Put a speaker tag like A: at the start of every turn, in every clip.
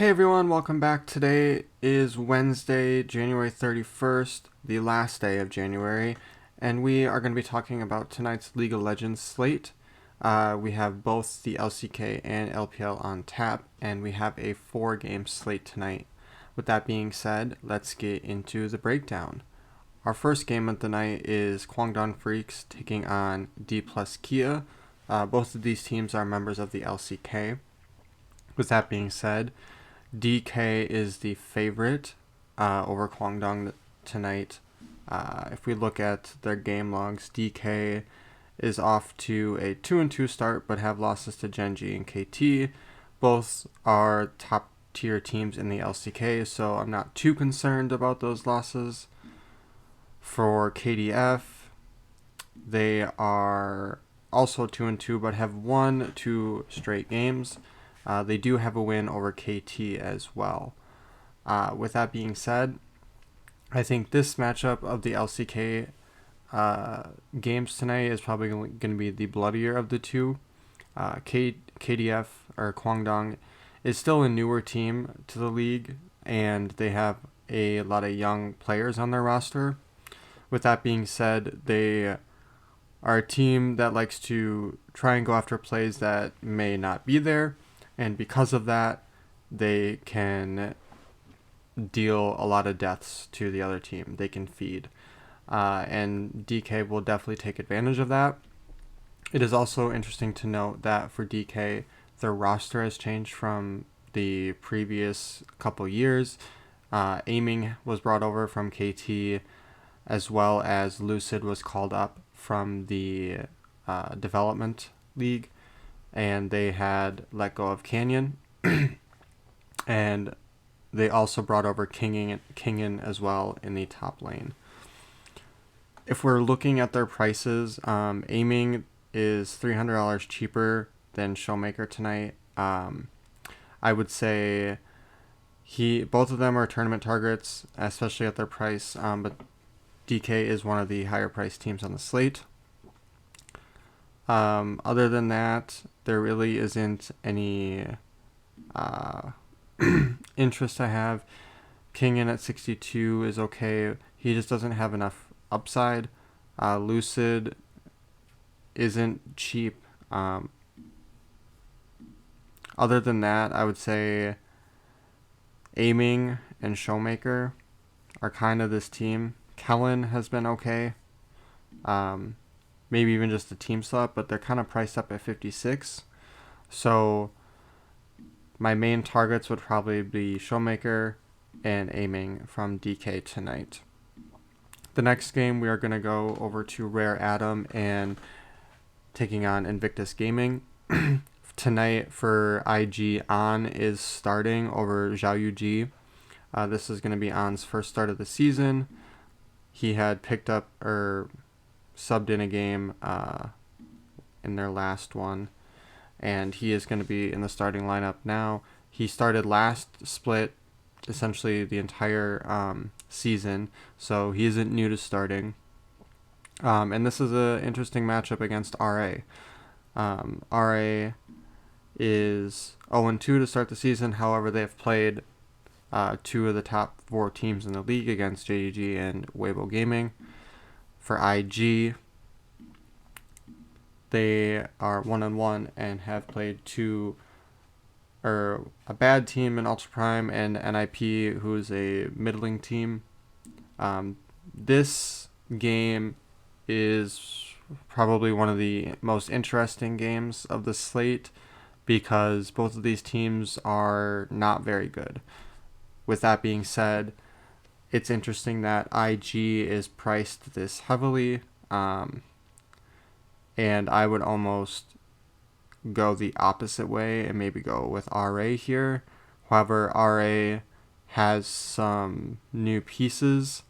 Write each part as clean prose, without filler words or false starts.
A: Hey everyone, welcome back. Today is Wednesday, January 31st, the last day of January, and we are going to be talking about tonight's League of Legends slate. We have both the LCK and LPL on tap, and we have a 4-game slate tonight. With that being said, let's get into the breakdown. Our first game of the night is Kwangdong Freaks taking on D plus Kia. Both of these teams are members of the LCK. With that being said, DK is the favorite over Kwangdong tonight. If we look at their game logs, DK is off to a 2-2 start, but have losses to Genji and KT. Both are top tier teams in the LCK, so I'm not too concerned about those losses. For KDF, they are also 2-2, but have won 2 straight games. They do have a win over KT as well. With that being said, I think this matchup of the LCK games tonight is probably going to be the bloodier of the two. KDF, or Kwangdong, is still a newer team to the league, and they have a lot of young players on their roster. With that being said, they are a team that likes to try and go after plays that may not be there, and because of that, they can deal a lot of deaths to the other team. They can feed. And DK will definitely take advantage of that. It is also interesting to note that for DK, their roster has changed from the previous couple years. Aiming was brought over from KT, as well as Lucid was called up from the development league, and they had let go of Canyon, and they also brought over Kingen as well in the top lane. If we're looking at their prices, Aiming is $300 cheaper than Showmaker tonight. I would say both of them are tournament targets, especially at their price, but DK is one of the higher priced teams on the slate. Other than that, there really isn't any interest I have. Kingen at 62 is okay. He just doesn't have enough upside. Lucid isn't cheap. Other than that, I would say Aiming and Showmaker are kind of this team. Kellen has been okay. Maybe even just a team slot, but they're kind of priced up at 56. So my main targets would probably be Showmaker and Aiming from DK tonight. The next game, we are going to go over to Rare Atom and taking on Invictus Gaming. Tonight for IG, An is starting over Zhao Yuji. This is going to be An's first start of the season. He had picked up or subbed in a game in their last one, and he is going to be in the starting lineup now. He started last split, essentially the entire season, so he isn't new to starting. And this is an interesting matchup against RA. RA is 0-2 to start the season. However, they have played 2 of the top 4 teams in the league against JDG and Weibo Gaming. For IG, they are 1-1 and have played a bad team in Ultra Prime and NIP, who is a middling team. This game is probably one of the most interesting games of the slate because both of these teams are not very good. With that being said, it's interesting that IG is priced this heavily, and I would almost go the opposite way and maybe go with RA here. However, RA has some new pieces,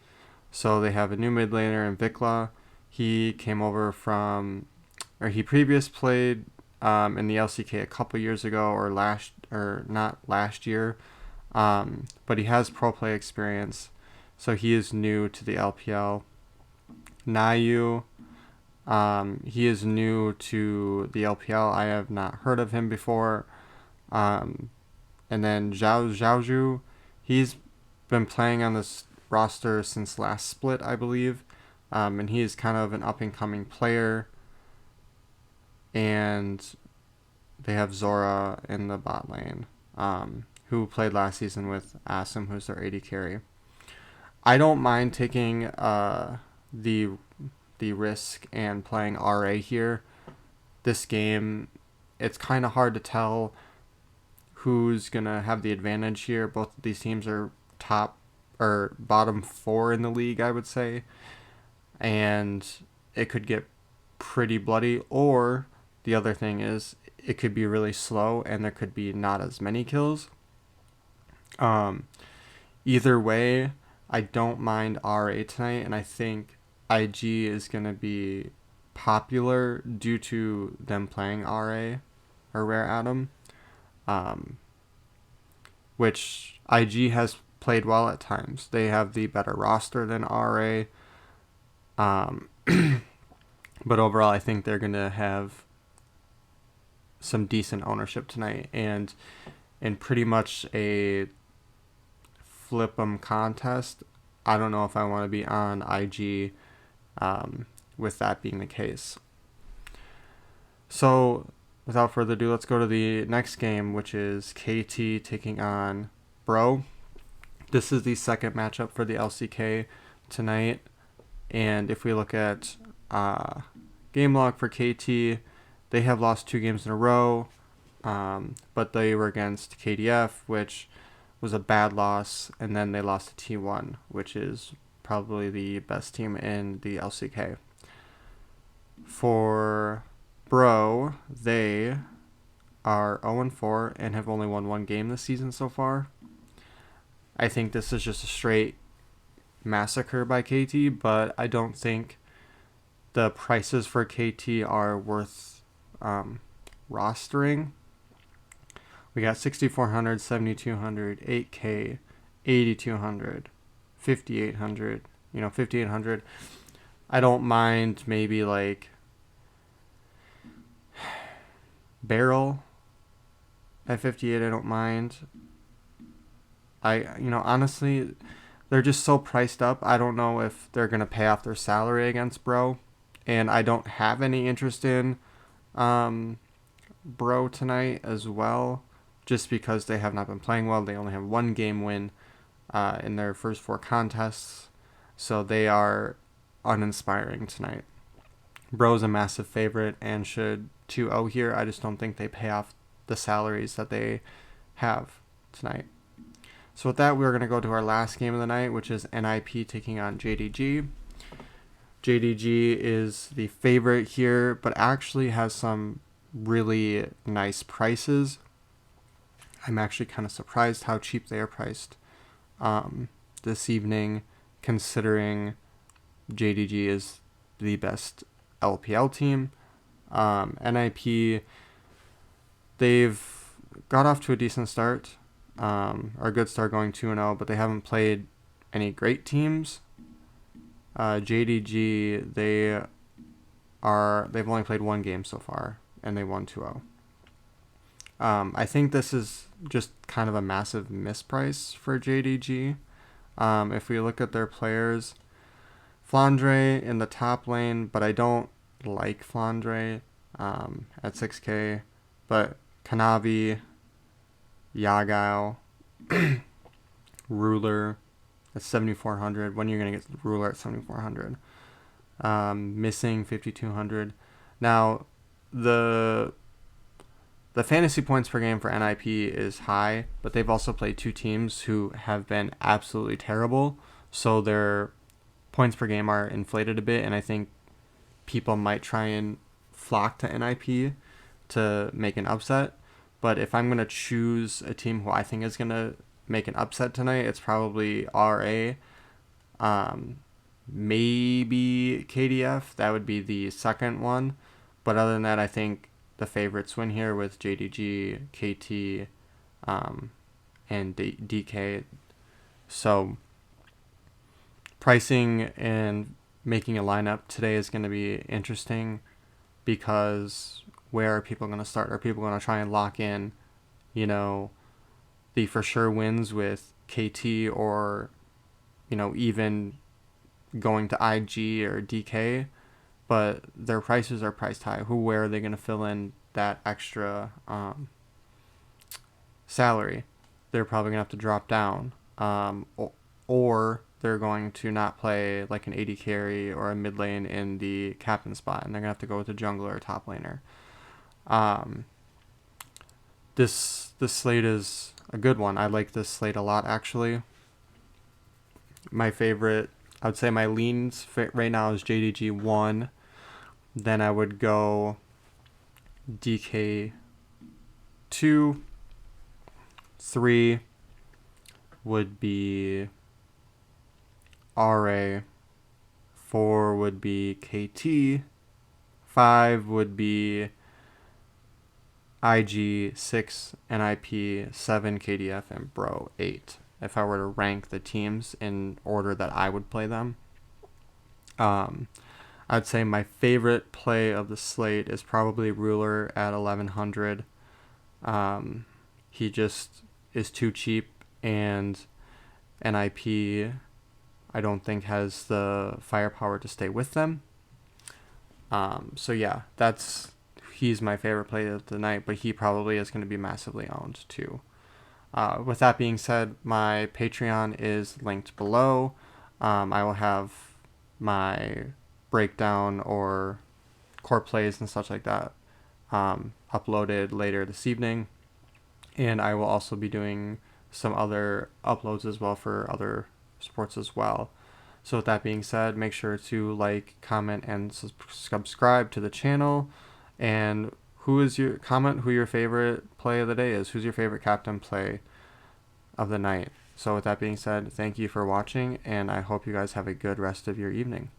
A: so they have a new mid laner in Vikla. He came over he previously played in the LCK a couple years ago, not last year, but he has pro play experience. So he is new to the LPL. Nayu, he is new to the LPL. I have not heard of him before. And then Zhao, he's been playing on this roster since last split, I believe. And he is kind of an up-and-coming player. And they have Zora in the bot lane, who played last season with Asim, who's their AD carry. I don't mind taking the risk and playing RA here. This game, it's kind of hard to tell who's going to have the advantage here. Both of these teams are top or bottom 4 in the league, I would say. And it could get pretty bloody. Or the other thing is it could be really slow and there could be not as many kills. Either way, I don't mind RA tonight, and I think IG is going to be popular due to them playing RA or Rare Atom, which IG has played well at times. They have the better roster than RA, but overall I think they're going to have some decent ownership tonight, and in pretty much a flip 'em contest, I don't know if I want to be on IG with that being the case. So without further ado, let's go to the next game, which is KT taking on Bro. This is the second matchup for the LCK tonight, and if we look at game log for KT, they have lost 2 games in a row, but they were against KDF, which was a bad loss, and then they lost to T1, which is probably the best team in the LCK. For Bro, they are 0-4 and have only won 1 game this season so far. I think this is just a straight massacre by KT, but I don't think the prices for KT are worth rostering. We got 6,400, 7,200, 8K, 8,200, 5,800, 5,800. I don't mind maybe like Barrel at 58. I don't mind. Honestly, they're just so priced up. I don't know if they're going to pay off their salary against Bro. And I don't have any interest in Bro tonight as well, just because they have not been playing well. They only have 1 game win in their first 4 contests, so they are uninspiring tonight. Bro's a massive favorite and should 2-0 here. I just don't think they pay off the salaries that they have tonight. So with that, we're going to go to our last game of the night, which is NIP taking on JDG. JDG is the favorite here, but actually has some really nice prices. I'm actually kind of surprised how cheap they are priced this evening, considering JDG is the best LPL team. NIP, they've got off to a decent start, or a good start, going 2-0, but they haven't played any great teams. JDG, they've only played 1 game so far, and they won 2-0. I think this is just kind of a massive misprice for JDG. If we look at their players, Flandre in the top lane, but I don't like Flandre at 6K, but Kanavi, Yagao, Ruler at 7,400. When you're going to get Ruler at 7,400. Missing 5,200. Now, the fantasy points per game for NIP is high, but they've also played 2 teams who have been absolutely terrible, so their points per game are inflated a bit, and I think people might try and flock to NIP to make an upset. But if I'm going to choose a team who I think is going to make an upset tonight, it's probably RA. Maybe KDF. That would be the second one. But other than that, I think the favorites win here with JDG, KT, and DK. So pricing and making a lineup today is going to be interesting, because where are people going to start? Are people going to try and lock in, the for sure wins with KT or, even going to IG or DK, but their prices are priced high. Where are they going to fill in that extra salary? They're probably going to have to drop down. Or they're going to not play like an AD carry or a mid lane in the captain spot, and they're going to have to go with a jungler or top laner. Um, this slate is a good one. I like this slate a lot, actually. My favorite, I would say my leans right now is JDG 1. Then I would go DK 2. 3 would be RA. 4 would be KT. 5 would be IG. 6 NIP. 7 KDF, and Bro 8. If I were to rank the teams in order that I would play them. I'd say my favorite play of the slate is probably Ruler at 1100. He just is too cheap, and NIP I don't think has the firepower to stay with them. So yeah, he's my favorite play of the night, but he probably is going to be massively owned too. With that being said, my Patreon is linked below. I will have my breakdown or core plays and such like that uploaded later this evening. And I will also be doing some other uploads as well for other sports as well. So with that being said, make sure to like, comment, and subscribe to the channel. And who your favorite play of the day is. Who's your favorite captain play of the night? So with that being said, thank you for watching, and I hope you guys have a good rest of your evening.